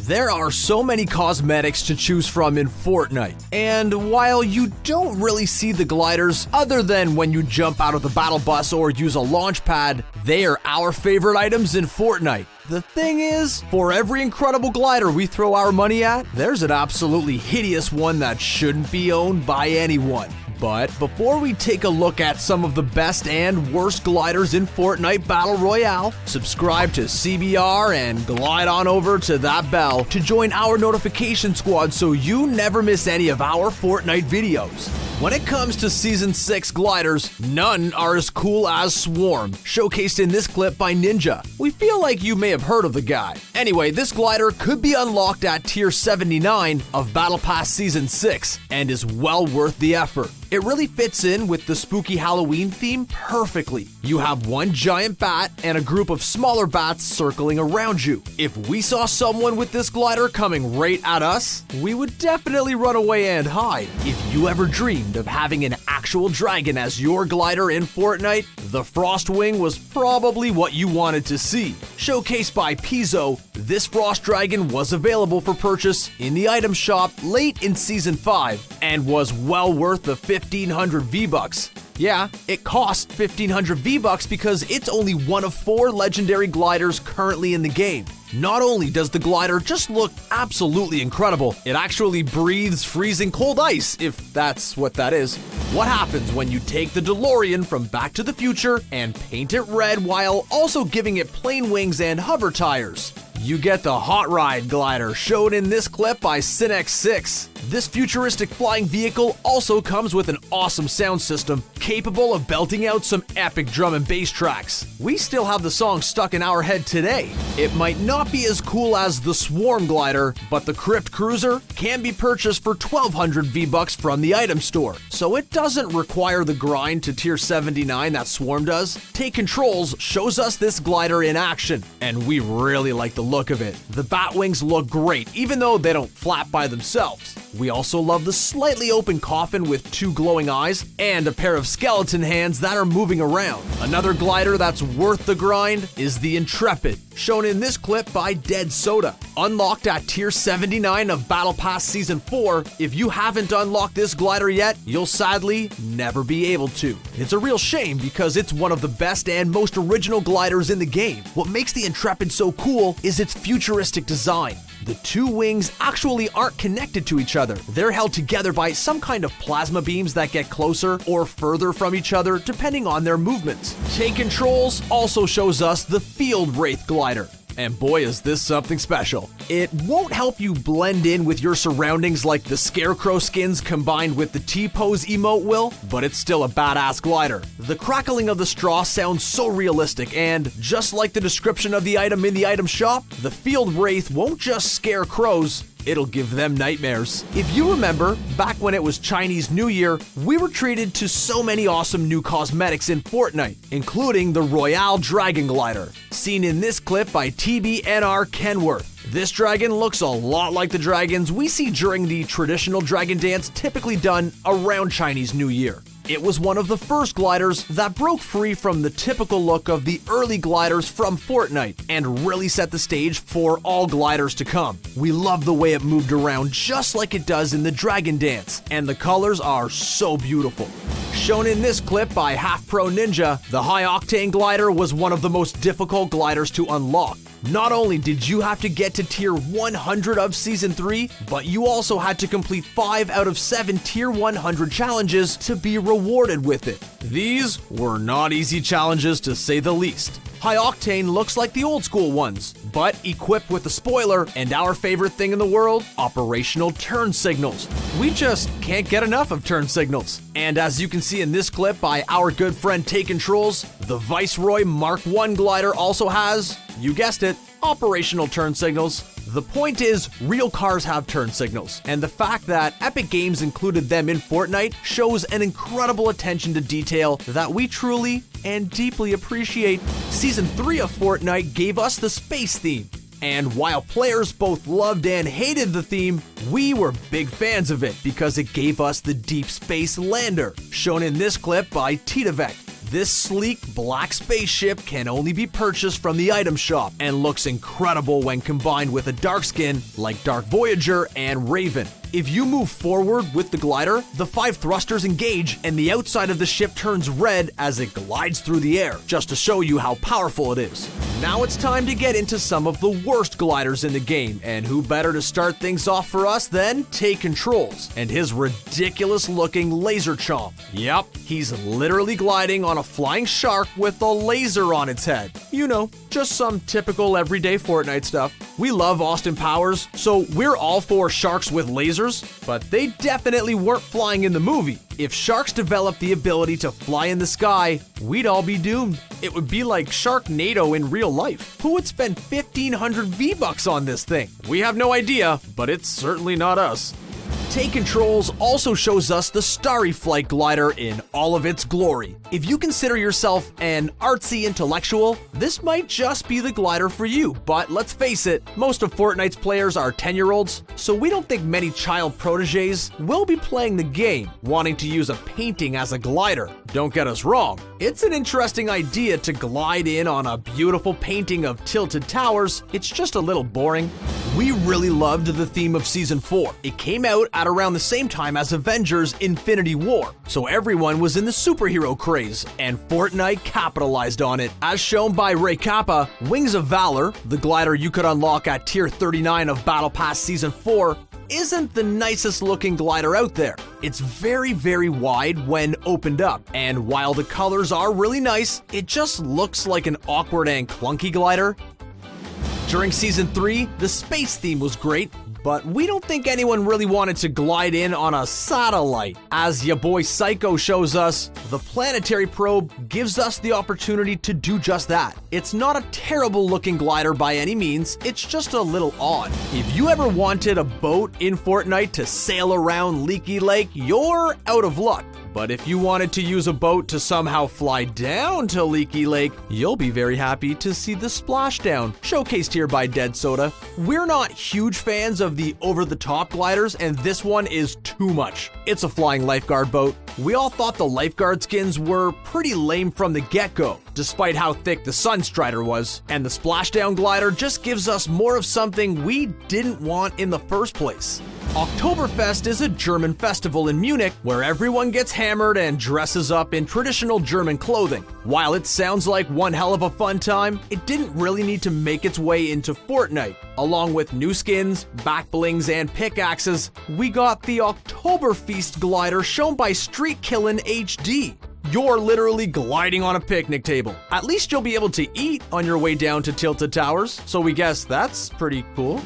There are so many cosmetics to choose from in Fortnite, and while you don't really see the gliders other than when you jump out of the battle bus or use a launch pad, they are our favorite items in Fortnite. The thing is, for every incredible glider we throw our money at, there's an absolutely hideous one that shouldn't be owned by anyone. But before we take a look at some of the best and worst gliders in Fortnite Battle Royale, subscribe to CBR and glide on over to that bell to join our notification squad so you never miss any of our Fortnite videos. When it comes to Season 6 gliders, none are as cool as Swarm, showcased in this clip by Ninja. We feel like you may have heard of the guy. Anyway, this glider could be unlocked at Tier 79 of Battle Pass Season 6 and is well worth the effort. It really fits in with the spooky Halloween theme perfectly. You have one giant bat and a group of smaller bats circling around you. If we saw someone with this glider coming right at us, we would definitely run away and hide. If you ever dreamed of having an actual dragon as your glider in Fortnite, the Frostwing was probably what you wanted to see. Showcased by Pizzo, this Frost Dragon was available for purchase in the item shop late in Season 5 and was well worth the 1,500 V-Bucks. Yeah, it cost 1,500 V-Bucks because it's only one of 4 legendary gliders currently in the game. Not only does the glider just look absolutely incredible, it actually breathes freezing cold ice, if that's what that is. What happens when you take the DeLorean from Back to the Future and paint it red while also giving it plain wings and hover tires? You get the Hot Ride glider, shown in this clip by Bison X6. This futuristic flying vehicle also comes with an awesome sound system, capable of belting out some epic drum and bass tracks. We still have the song stuck in our head today. It might not be as cool as the Swarm glider, but the Crypt Cruiser can be purchased for 1,200 V-Bucks from the item store, so it doesn't require the grind to Tier 79 that Swarm does. Take Controls shows us this glider in action, and we really like the look of it. The bat wings look great, even though they don't flap by themselves. We also love the slightly open coffin with 2 glowing eyes and a pair of skeleton hands that are moving around. Another glider that's worth the grind is the Intrepid, shown in this clip by Dead Soda. Unlocked at Tier 79 of Battle Pass Season 4, if you haven't unlocked this glider yet, you'll sadly never be able to. It's a real shame because it's one of the best and most original gliders in the game. What makes the Intrepid so cool is its futuristic design. The 2 wings actually aren't connected to each other. They're held together by some kind of plasma beams that get closer or further from each other depending on their movements. Take Controls also shows us the Field Wraith glider. And boy, is this something special. It won't help you blend in with your surroundings like the Scarecrow skins combined with the T-pose emote will, but it's still a badass glider. The crackling of the straw sounds so realistic, and just like the description of the item in the item shop, the Field Wraith won't just scare crows, it'll give them nightmares. If you remember, back when it was Chinese New Year, we were treated to so many awesome new cosmetics in Fortnite, including the Royale Dragon Glider, seen in this clip by TBNR Kenworth. This dragon looks a lot like the dragons we see during the traditional dragon dance typically done around Chinese New Year. It was one of the first gliders that broke free from the typical look of the early gliders from Fortnite and really set the stage for all gliders to come. We love the way it moved around just like it does in the Dragon Dance, and the colors are so beautiful. Shown in this clip by Half Pro Ninja, the High Octane glider was one of the most difficult gliders to unlock. Not only did you have to get to Tier 100 of Season 3, but you also had to complete 5 out of 7 Tier 100 challenges to be rewarded with it. These were not easy challenges to say the least. High Octane looks like the old school ones, but equipped with a spoiler and our favorite thing in the world, operational turn signals. We just can't get enough of turn signals. And as you can see in this clip by our good friend Take Controls, the Viceroy Mark I glider also has, you guessed it, operational turn signals. The point is, real cars have turn signals, and the fact that Epic Games included them in Fortnite shows an incredible attention to detail that we truly and deeply appreciate. Season 3 of Fortnite gave us the space theme, and while players both loved and hated the theme, we were big fans of it because it gave us the Deep Space Lander, shown in this clip by Titavec. This sleek black spaceship can only be purchased from the item shop and looks incredible when combined with a dark skin like Dark Voyager and Raven. If you move forward with the glider, the 5 thrusters engage and the outside of the ship turns red as it glides through the air, just to show you how powerful it is. Now it's time to get into some of the worst gliders in the game, and who better to start things off for us than Take Controls and his ridiculous looking laser chomp. Yep, he's literally gliding on a flying shark with a laser on its head. You know, just some typical everyday Fortnite stuff. We love Austin Powers, so we're all for sharks with lasers, but they definitely weren't flying in the movie. If sharks developed the ability to fly in the sky, we'd all be doomed. It would be like Sharknado in real life. Who would spend 1,500 V-Bucks on this thing? We have no idea, but it's certainly not us. Take Controls also shows us the Starry Flight glider in all of its glory. If you consider yourself an artsy intellectual, this might just be the glider for you, but let's face it, most of Fortnite's players are 10-year-olds, so we don't think many child proteges will be playing the game, wanting to use a painting as a glider. Don't get us wrong, it's an interesting idea to glide in on a beautiful painting of tilted towers, it's just a little boring. We really loved the theme of Season 4. It came out at around the same time as Avengers Infinity War, so everyone was in the superhero craze, and Fortnite capitalized on it. As shown by Ray Kappa, Wings of Valor, the glider you could unlock at Tier 39 of Battle Pass Season 4, isn't the nicest looking glider out there. It's very, very wide when opened up, and while the colors are really nice, it just looks like an awkward and clunky glider. During Season 3, the space theme was great, but we don't think anyone really wanted to glide in on a satellite. As ya boy Psycho shows us, the Planetary probe gives us the opportunity to do just that. It's not a terrible looking glider by any means, it's just a little odd. If you ever wanted a boat in Fortnite to sail around Leaky Lake, you're out of luck. But if you wanted to use a boat to somehow fly down to Leaky Lake, you'll be very happy to see the Splashdown, showcased here by Dead Soda. We're not huge fans of the over-the-top gliders, and this one is too much. It's a flying lifeguard boat. We all thought the lifeguard skins were pretty lame from the get-go, despite how thick the Sunstrider was, and the Splashdown glider just gives us more of something we didn't want in the first place. Oktoberfest is a German festival in Munich where everyone gets hammered and dresses up in traditional German clothing. While it sounds like one hell of a fun time, it didn't really need to make its way into Fortnite. Along with new skins, back blings, and pickaxes, we got the Oktoberfest glider shown by Street Killin' HD. You're literally gliding on a picnic table. At least you'll be able to eat on your way down to Tilted Towers, so we guess that's pretty cool.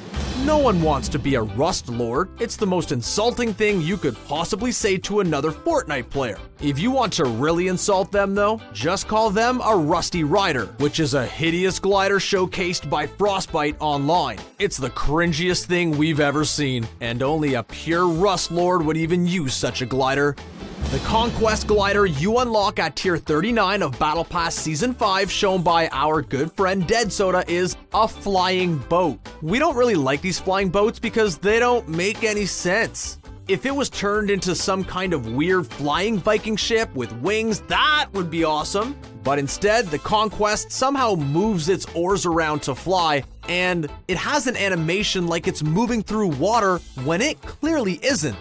No one wants to be a Rust Lord. It's the most insulting thing you could possibly say to another Fortnite player. If you want to really insult them though, just call them a Rusty Rider, which is a hideous glider showcased by Frostbite online. It's the cringiest thing we've ever seen, and only a pure Rust Lord would even use such a glider. The Conquest glider you unlock at Tier 39 of Battle Pass Season 5, shown by our good friend Dead Soda, is a flying boat. We don't really like these flying boats because they don't make any sense. If it was turned into some kind of weird flying Viking ship with wings, that would be awesome. But instead, the Conquest somehow moves its oars around to fly, and it has an animation like it's moving through water when it clearly isn't.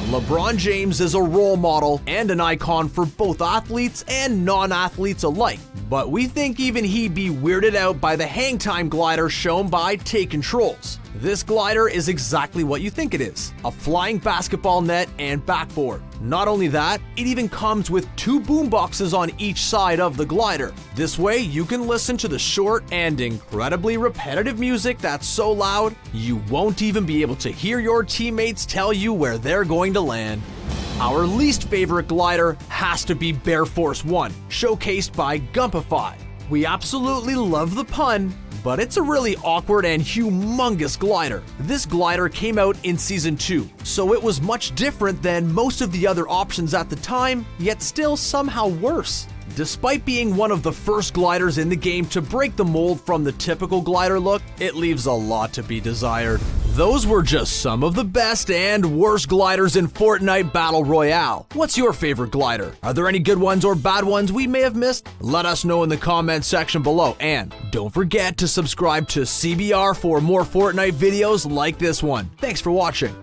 LeBron James is a role model and an icon for both athletes and non-athletes alike, but we think even he'd be weirded out by the hang time glider shown by Take Controls. This glider is exactly what you think it is, a flying basketball net and backboard. Not only that, it even comes with 2 boomboxes on each side of the glider. This way you can listen to the short and incredibly repetitive music that's so loud, you won't even be able to hear your teammates tell you where they're going to land. Our least favorite glider has to be Bear Force 1, showcased by Gumpify. We absolutely love the pun, but it's a really awkward and humongous glider. This glider came out in Season 2, so it was much different than most of the other options at the time, yet still somehow worse. Despite being one of the first gliders in the game to break the mold from the typical glider look, it leaves a lot to be desired. Those were just some of the best and worst gliders in Fortnite Battle Royale. What's your favorite glider? Are there any good ones or bad ones we may have missed? Let us know in the comments section below, and don't forget to subscribe to CBR for more Fortnite videos like this one. Thanks for watching.